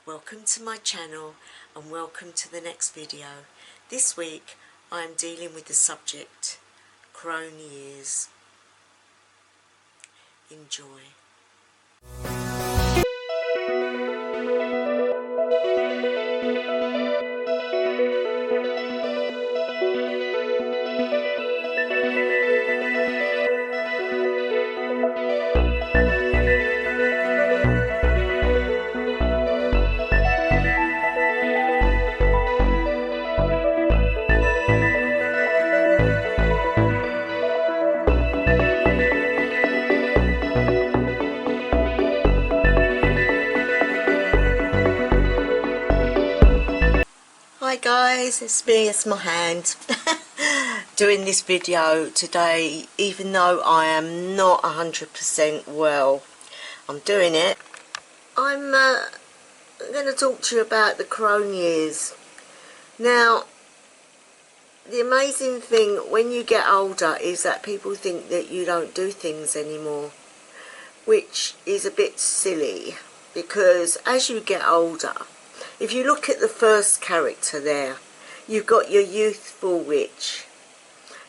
Welcome to my channel and welcome to the next video. This week I am dealing with the subject crone years. Enjoy. Hi guys, it's me, it's my hand doing this video today, even though I am not 100% well. I'm doing it. I'm going to talk to you about the crone years. Now, the amazing thing when you get older is that people think that you don't do things anymore, which is a bit silly, because as you get older, if you look at the first character there, you've got your youthful witch,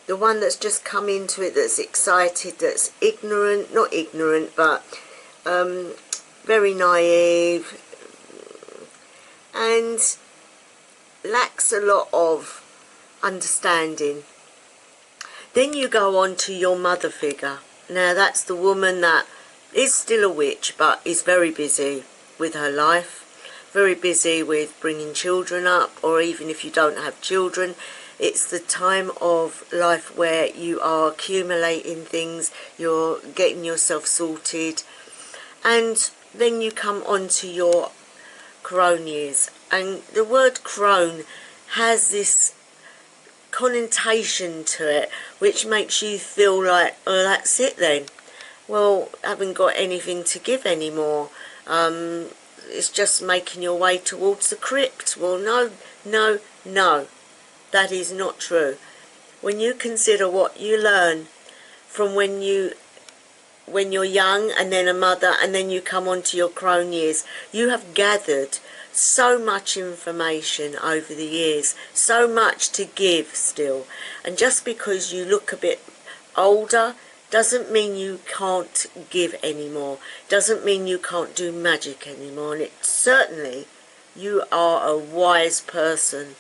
the one that's just come into it, that's excited, that's ignorant, not ignorant, but very naive, and lacks a lot of understanding. Then you go on to your mother figure. Now that's the woman that is still a witch, but is very busy with her life, very busy with bringing children up, or even if you don't have children, it's the time of life where you are accumulating things, you're getting yourself sorted, and then you come on to your crone years. And the word crone has this connotation to it which makes you feel like, oh, that's it then, well, I haven't got anything to give anymore, it's just making your way towards the crypt. Well, no, that is not true. When you consider what you learn from when you're young, and then a mother, and then you come on to your crone years, you have gathered so much information over the years, so much to give still. And just because you look a bit older doesn't mean you can't give anymore, doesn't mean you can't do magic anymore, and it certainly, you are a wise person.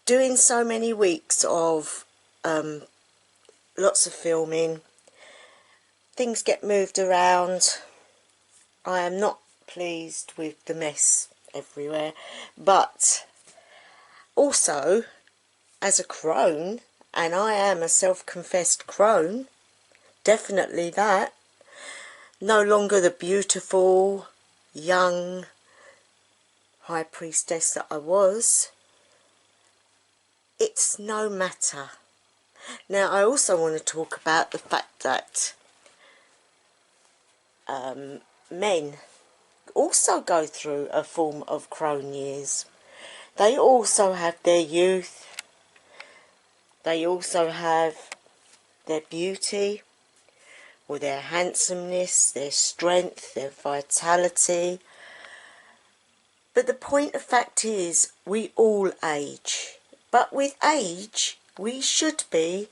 Doing so many weeks of lots of filming, things get moved around. I am not pleased with the mess everywhere, but also as a crone, and I am a self-confessed crone, definitely that, no longer the beautiful young high priestess that I was. It's no matter. Now I also want to talk about the fact that men also go through a form of crone years. They also have their youth, they also have their beauty, or their handsomeness, their strength, their vitality. But the point of fact is, we all age. But with age, we should be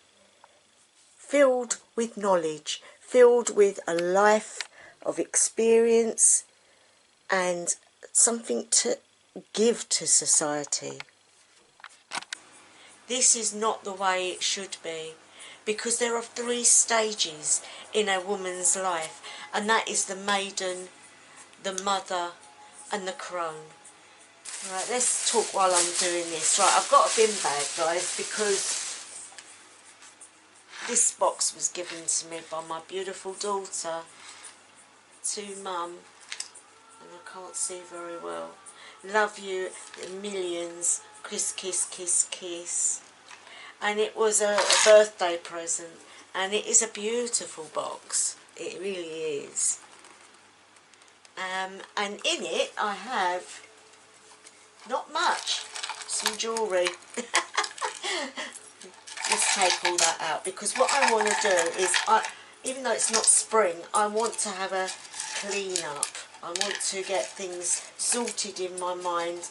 filled with knowledge, filled with a life of experience and something to give to society. This is not the way it should be, because there are 3 stages in a woman's life, and that is the maiden, the mother and the crone. Right, let's talk while I'm doing this. Right, I've got a bin bag, guys, because this box was given to me by my beautiful daughter to Mum, and I can't see very well. Love you millions, kiss, kiss, kiss, kiss. And it was a birthday present, and it is a beautiful box. It really is. And in it I have not much, some jewellery. Let's take all that out, because what I want to do is, even though it's not spring, I want to have a clean up. I want to get things sorted in my mind.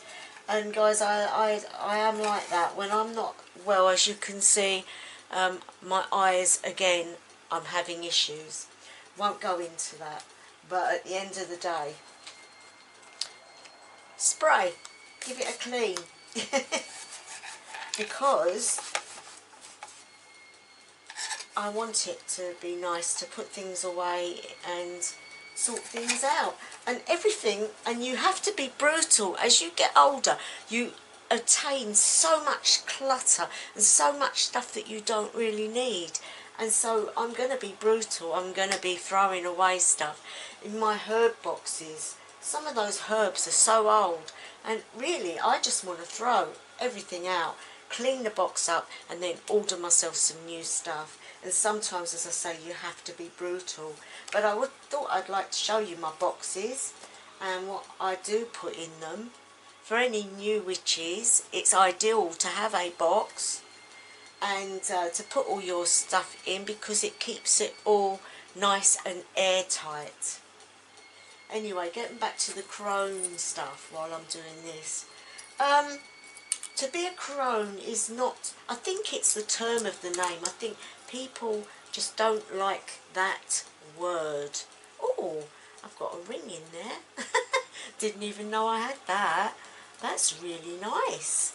And guys, I am like that. When I'm not well, as you can see, my eyes, again, I'm having issues. Won't go into that. But at the end of the day, spray. Give it a clean. Because I want it to be nice, to put things away and sort things out. And everything, and you have to be brutal. As you get older, you attain so much clutter and so much stuff that you don't really need. And so I'm going to be brutal. I'm going to be throwing away stuff. In my herb boxes, some of those herbs are so old, and really I just want to throw everything out, clean the box up, and then order myself some new stuff. And sometimes, as I say, you have to be brutal. But I thought I'd like to show you my boxes and what I do put in them. For any new witches, it's ideal to have a box and to put all your stuff in, because it keeps it all nice and airtight. Anyway, getting back to the crone stuff while I'm doing this. To be a crone is not, I think it's the term of the name. I think people just don't like that word. Oh, I've got a ring in there. Didn't even know I had that. That's really nice.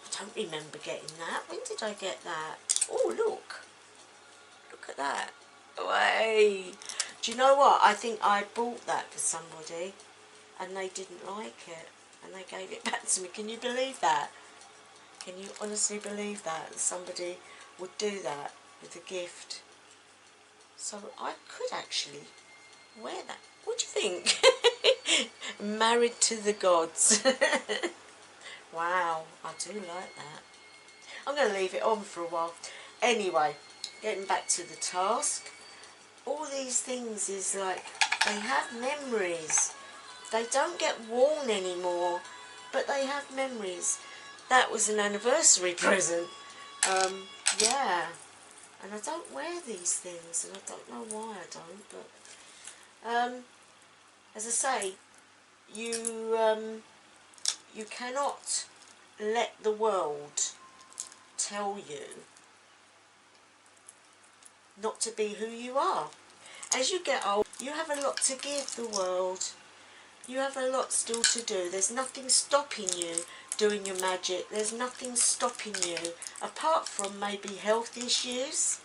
I don't remember getting that. When did I get that? Oh, look. Look at that. Way. Do you know what? I think I bought that for somebody and they didn't like it and they gave it back to me. Can you believe that? Can you honestly believe that somebody would do that with a gift? So I could actually wear that. What do you think? Married to the gods. Wow, I do like that. I'm going to leave it on for a while. Anyway, getting back to the task. All these things is like, they have memories. They don't get worn anymore, but they have memories. That was an anniversary present. Yeah. And I don't wear these things, and I don't know why I don't, but as I say, you cannot let the world tell you not to be who you are. As you get old, you have a lot to give the world. You have a lot still to do. There's nothing stopping you doing your magic. There's nothing stopping you, apart from maybe health issues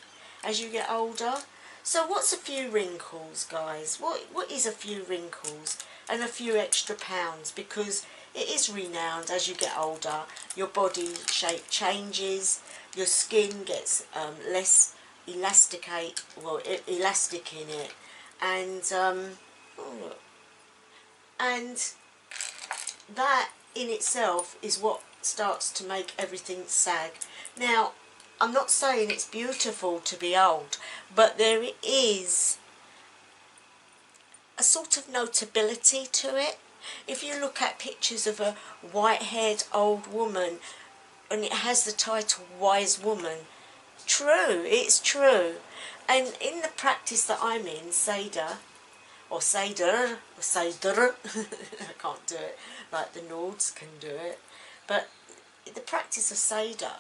as you get older. So what's a few wrinkles, guys? What is a few wrinkles and a few extra pounds? Because it is renowned as you get older. Your body shape changes. Your skin gets less elastic in it, and that in itself is what starts to make everything sag. Now, I'm not saying it's beautiful to be old, but there is a sort of notability to it. If you look at pictures of a white-haired old woman and it has the title Wise Woman, true, it's true. And in the practice that I'm in, Seder, or Seder, I can't do it like the Nords can do it, but the practice of Seder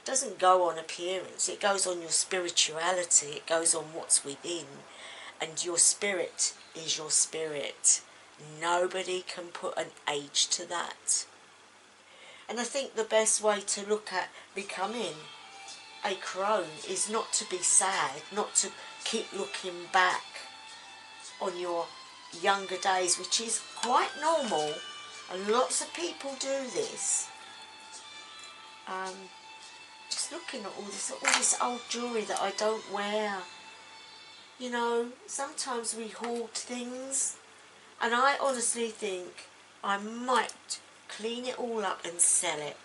doesn't go on appearance, it goes on your spirituality, it goes on what's within, and your spirit is your spirit. Nobody can put an age to that. And I think the best way to look at becoming a crone is not to be sad, not to keep looking back on your younger days, which is quite normal. And lots of people do this. Just looking at all this old jewellery that I don't wear. You know, sometimes we hoard things, and I honestly think I might clean it all up and sell it.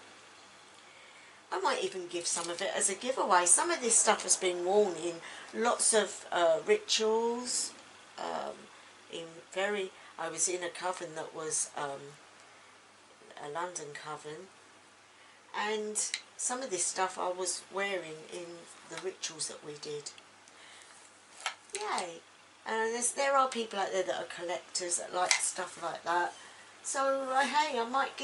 I might even give some of it as a giveaway. Some of this stuff has been worn in lots of rituals. I was in a coven that was a London coven, and some of this stuff I was wearing in the rituals that we did. Yay! And there are people out there that are collectors that like stuff like that. So hey, I might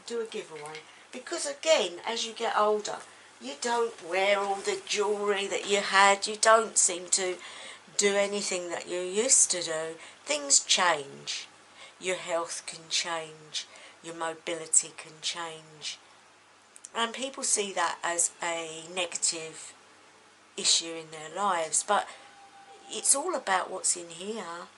do a giveaway, because again, as you get older, you don't wear all the jewellery that you had. You don't seem to do anything that you used to do. Things change. Your health can change. Your mobility can change. And people see that as a negative issue in their lives, but it's all about what's in here.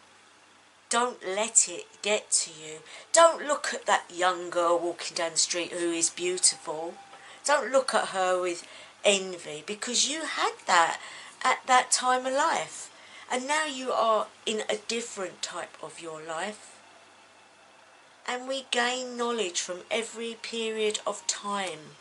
Don't let it get to you. Don't look at that young girl walking down the street who is beautiful. Don't look at her with envy, because you had that at that time of life, and now you are in a different type of your life. And we gain knowledge from every period of time.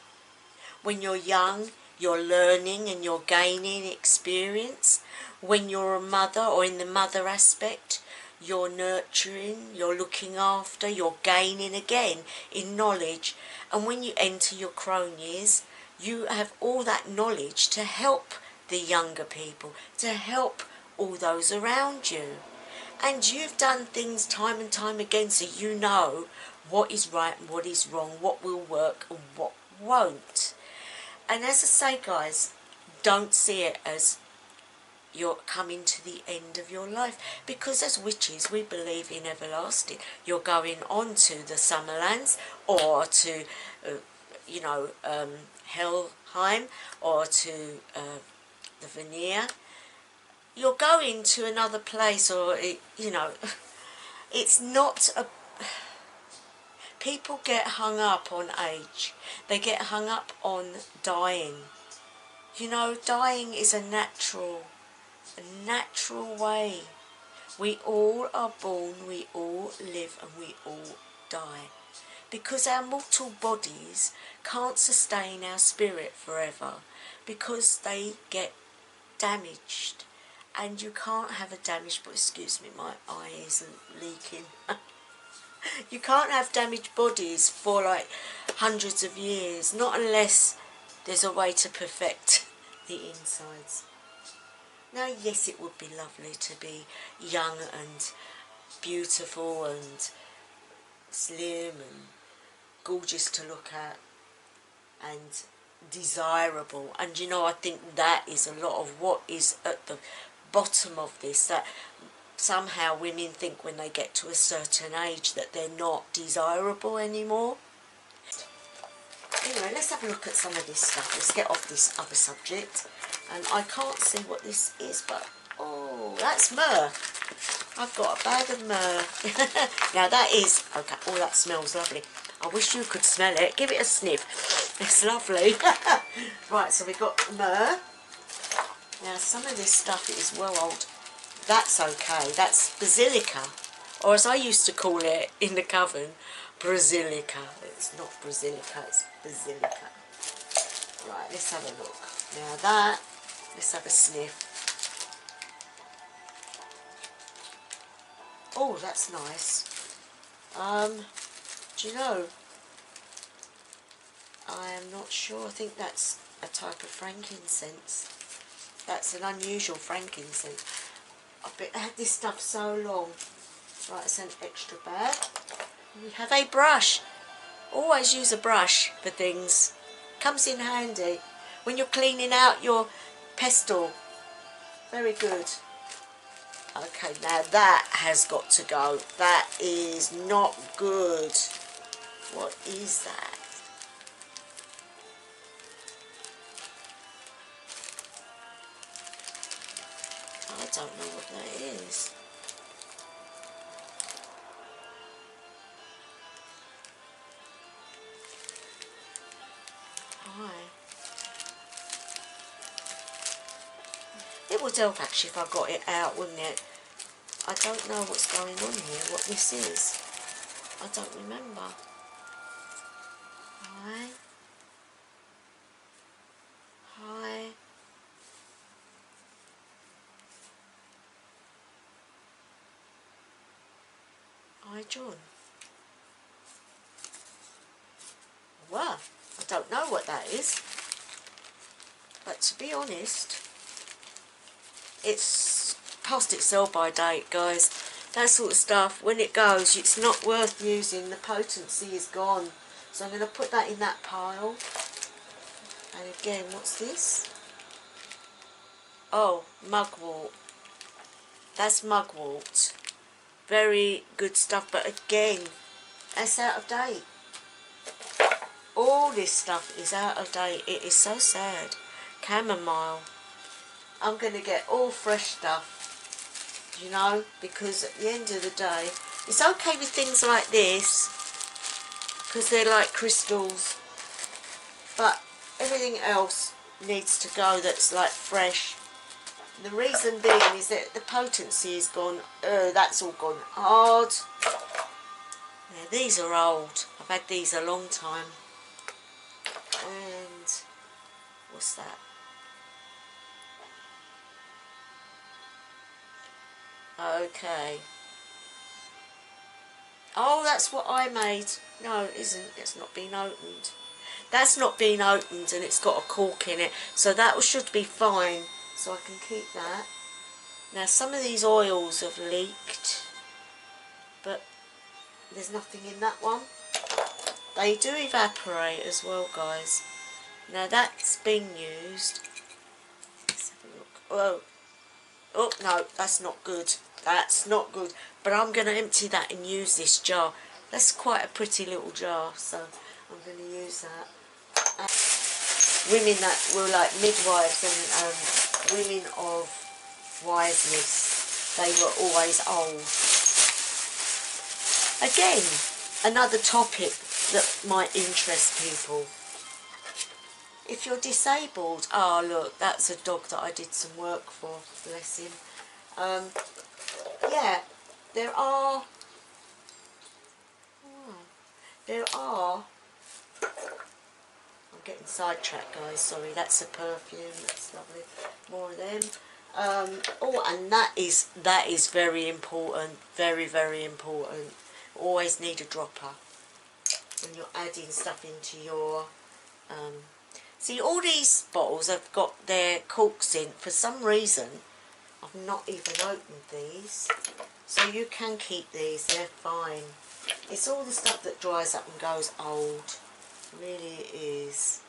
When you're young, you're learning and you're gaining experience. When you're a mother, or in the mother aspect, you're nurturing, you're looking after, you're gaining again in knowledge. And when you enter your crone years, you have all that knowledge to help the younger people, to help all those around you. And you've done things time and time again, so you know what is right and what is wrong, what will work and what won't. And as I say, guys, don't see it as you're coming to the end of your life, because as witches we believe in everlasting. You're going on to the Summerlands, or to Helheim, or to the Veneer. You're going to another place, or it's not a... People get hung up on age. They get hung up on dying. You know, dying is a natural way. We all are born, we all live, and we all die. Because our mortal bodies can't sustain our spirit forever, because they get damaged. And you can't have a damaged body. Excuse me, my eye is leaking. You can't have damaged bodies for like hundreds of years, not unless there's a way to perfect the insides. Now, yes, it would be lovely to be young and beautiful and slim and gorgeous to look at and desirable. And you know, I think that is a lot of what is at the bottom of this, that somehow women think when they get to a certain age that they're not desirable anymore. Anyway, let's have a look at some of this stuff. Let's get off this other subject. And I can't see what this is, but oh, that's myrrh. I've got a bag of myrrh. Now that is, okay, oh, that smells lovely. I wish you could smell it. Give it a sniff. It's lovely. Right, so we've got myrrh. Now some of this stuff is well old. That's okay. That's basilica, or as I used to call it in the coven, Brasilica. It's not basilica, it's basilica. Right, let's have a look. Now that, let's have a sniff. Oh, that's nice. Do you know, I am not sure. I think that's a type of frankincense. That's an unusual frankincense. I've had this stuff so long. Right, it's an extra bag. We have a brush. Always use a brush for things. Comes in handy when you're cleaning out your pestle. Very good. Okay, now that has got to go. That is not good. What is that? I don't know what that is. It would help actually if I got it out, wouldn't it? I don't know what's going on here, what this is. I don't remember. Hi. Hi. Hi, John. Well, I don't know what that is. But to be honest, it's past its sell-by date, guys. That sort of stuff, when it goes, it's not worth using. The potency is gone. So I'm going to put that in that pile. And again, what's this? Oh, mugwort. That's mugwort. Very good stuff, but again, that's out of date. All this stuff is out of date. It is so sad. Chamomile. I'm going to get all fresh stuff, you know, because at the end of the day, it's okay with things like this, because they're like crystals, but everything else needs to go that's like fresh. The reason being is that the potency is gone. That's all gone hard. Yeah, these are old. I've had these a long time. And what's that? Okay. Oh, that's what I made. No, it isn't. It's not been opened. That's not been opened, and it's got a cork in it. So that should be fine. So I can keep that. Now, some of these oils have leaked, but there's nothing in that one. They do evaporate as well, guys. Now, that's been used. Let's have a look. Oh. Oh, no, that's not good. That's not good. But I'm going to empty that and use this jar. That's quite a pretty little jar, so I'm going to use that. Women that were like midwives and women of wiseness, they were always old. Again, another topic that might interest people. If you're disabled, oh look, that's a dog that I did some work for, bless him. Yeah, there are, I'm getting sidetracked, guys, sorry, that's a perfume, that's lovely, more of them. Oh, and that is very important, very, very important. Always need a dropper when you're adding stuff into your, see, all these bottles have got their corks in. For some reason, I've not even opened these, so you can keep these, they're fine. It's all the stuff that dries up and goes old, really it is.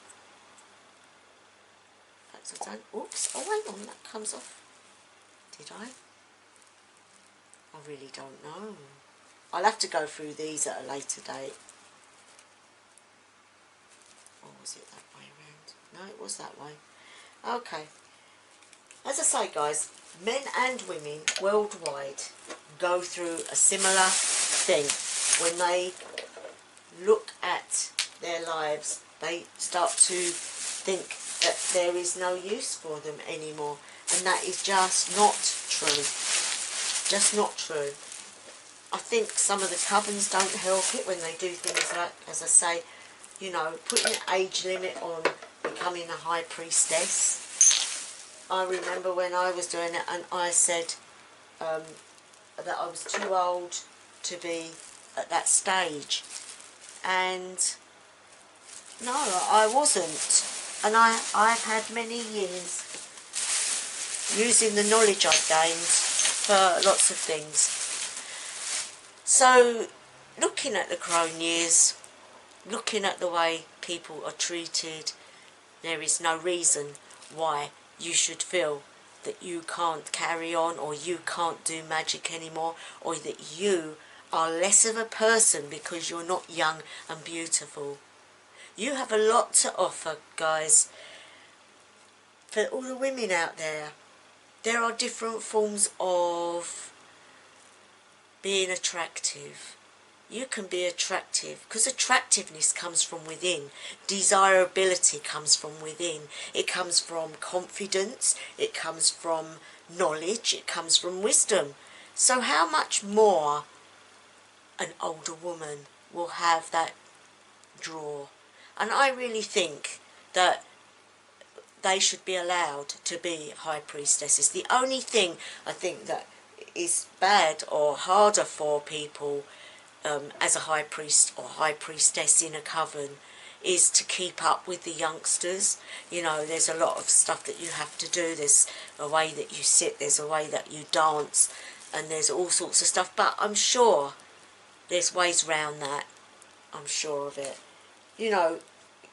In fact, I don't, oops, oh hang on, that comes off. Did I? I really don't know. I'll have to go through these at a later date. Or was it that way around? No, it was that way. Okay. As I say, guys, men and women worldwide go through a similar thing. When they look at their lives, they start to think that there is no use for them anymore. And that is just not true. Just not true. I think some of the covens don't help it when they do things like, as I say, you know, putting an age limit on becoming a high priestess. I remember when I was doing it and I said that I was too old to be at that stage. And no, I wasn't. And I've had many years using the knowledge I've gained for lots of things. So, looking at the Crone years, looking at the way people are treated, there is no reason why you should feel that you can't carry on or you can't do magic anymore, or that you are less of a person because you're not young and beautiful. You have a lot to offer, guys. For all the women out there, there are different forms of being attractive. you can be attractive, because attractiveness comes from within. Desirability comes from within. It comes from confidence, it comes from knowledge, it comes from wisdom. So how much more an older woman will have that draw? And I really think that they should be allowed to be high priestesses. The only thing I think that is bad or harder for people as a high priest or high priestess in a coven is to keep up with the youngsters. You know, there's a lot of stuff that you have to do. There's a way that you sit, there's a way that you dance, and there's all sorts of stuff. But I'm sure there's ways around that. I'm sure of it. You know,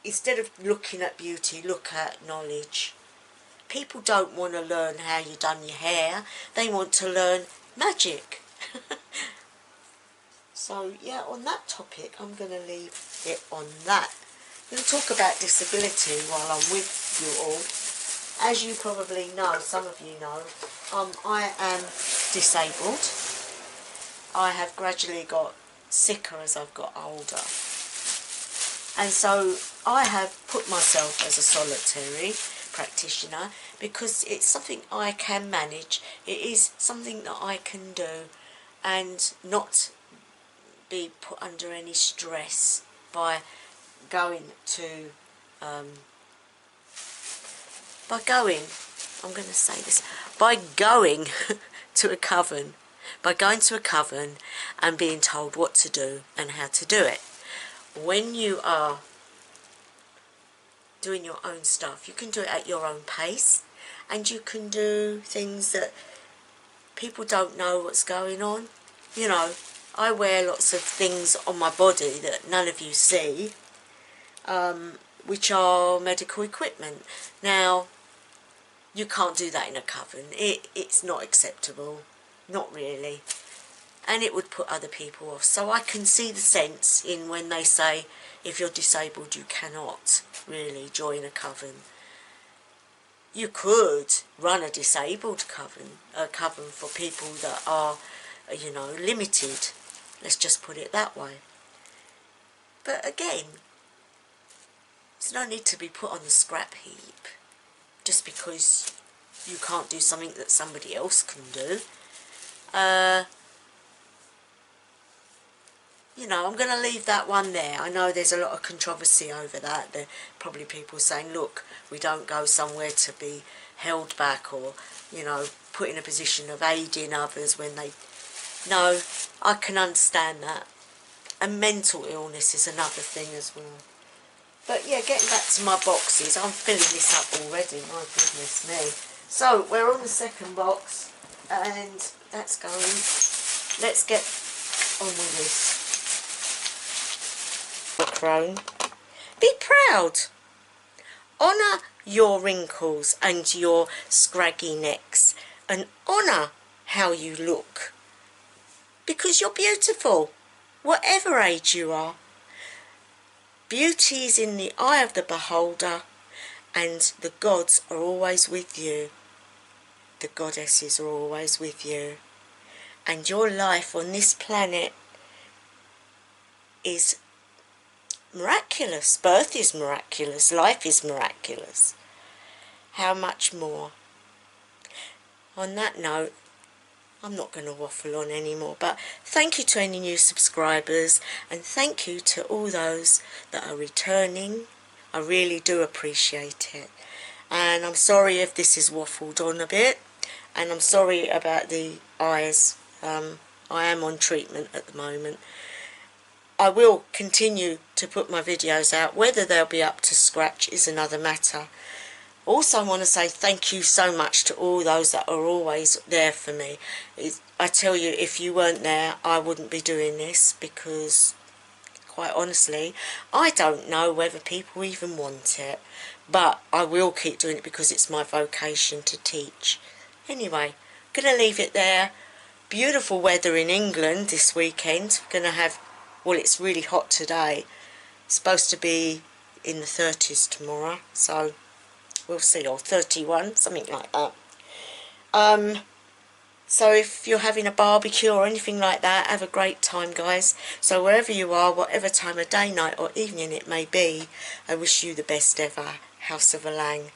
instead of looking at beauty, look at knowledge. People don't want to learn how you done your hair. They want to learn magic. So, yeah, on that topic, I'm going to leave it on that. I'm going to talk about disability while I'm with you all. As you probably know, some of you know, I am disabled. I have gradually got sicker as I've got older. And so I have put myself as a solitary practitioner because it's something I can manage. It is something that I can do and not be put under any stress by going to, by going to a coven, by going to a coven and being told what to do and how to do it. When you are doing your own stuff, you can do it at your own pace, and you can do things that people don't know what's going on. You know, I wear lots of things on my body that none of you see, which are medical equipment. Now, you can't do that in a coven. It's not acceptable, not really. And it would put other people off. So I can see the sense in when they say, if you're disabled, you cannot really join a coven. You could run a disabled coven, a coven for people that are, you know, limited. Let's just put it that way. But again, there's no need to be put on the scrap heap just because you can't do something that somebody else can do. You know, I'm going to leave that one there. I know there's a lot of controversy over that. There are probably people saying, look, we don't go somewhere to be held back or, you know, put in a position of aiding others when they... No, I can understand that. And mental illness is another thing as well. But yeah, getting back to my boxes, I'm filling this up already, my goodness me. So, we're on the second box, and that's going. Let's get on with this. Crone. Be proud. Honour your wrinkles and your scraggy necks, and honour how you look. Because you're beautiful, whatever age you are. Beauty is in the eye of the beholder, and the gods are always with you. The goddesses are always with you. And your life on this planet is miraculous. Birth is miraculous. Life is miraculous. How much more? On that note, I'm not going to waffle on anymore, but thank you to any new subscribers, and thank you to all those that are returning. I really do appreciate it. And I'm sorry if this is waffled on a bit, and I'm sorry about the eyes. I am on treatment at the moment. I will continue to put my videos out. Whether they'll be up to scratch is another matter. Also, I want to say thank you so much to all those that are always there for me. I tell you, if you weren't there, I wouldn't be doing this because, quite honestly, I don't know whether people even want it. But I will keep doing it because it's my vocation to teach. Anyway, I'm going to leave it there. Beautiful weather in England this weekend. Going to have, well, it's really hot today. It's supposed to be in the 30s tomorrow, so we'll see, or 31, something like that. So if you're having a barbecue or anything like that, have a great time, guys. So wherever you are, whatever time of day, night or evening it may be, I wish you the best ever. House of Alang.